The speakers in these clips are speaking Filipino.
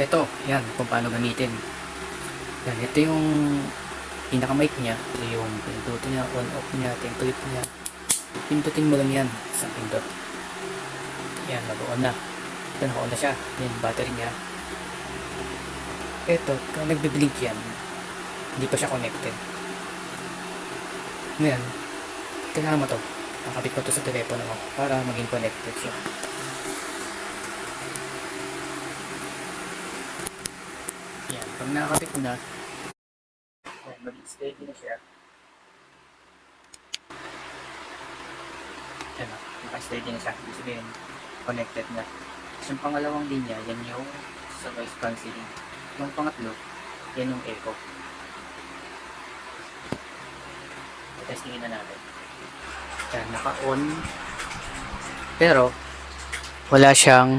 Ito, yan, kung paano gamitin. Yan, ito yung pinaka-mic niya. Ito yung pindutin niya, on-off niya, template niya. Pindutin mo lang yan sa pindot. Yan, nag-on na. Ito, naka-on na siya. Yan, battery niya. Ito, kung nagbe-blink yan, hindi pa siya connected. Ngayon, kailangan mo to. Nakabit ko to sa telepono mo para maging connected siya. Yan, pag nakakabit mo na, mag-steady na siya. Yan o, naka-steady na siya. Ibig sabihin, connected na. Tapos yung pangalawang linya, yan yung sa noise cancelling. Yung pangatlo, yan yung echo. Testingin na natin. Yan, naka-on. Pero, wala siyang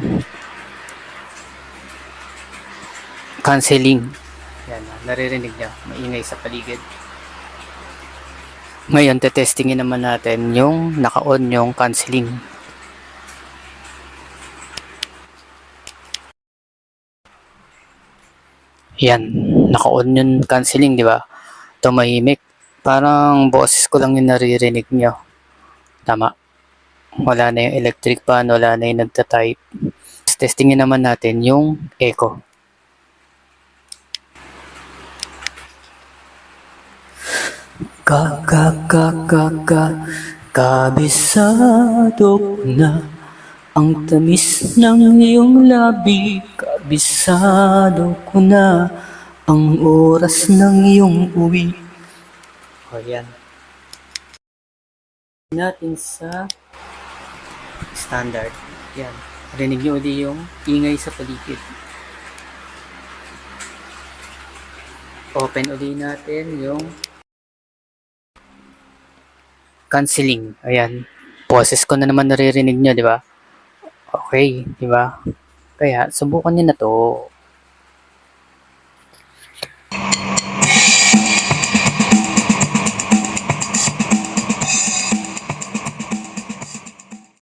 cancelling. Yan, naririnig niya. Maingay sa paligid. Ngayon, tetestingin naman natin yung naka-on yung cancelling. Yan, naka-on yung cancelling, di ba? Tumahimik. Parang boses ko lang yung naririnig nyo. Tama. Wala na yung electric fan, wala na yung nagta-type. Testingin naman natin yung echo. Kabisado ko na ang tamis ng iyong labi. Kabisado ko na ang oras ng iyong uwi. O yan. Natin sa standard. Yan. Rinig nyo ulit yung ingay sa paligid. Open ulit natin yung cancelling. Ayan. Boses ko na naman naririnig nyo, di ba? Okay, di ba? Kaya, subukan nyo na to.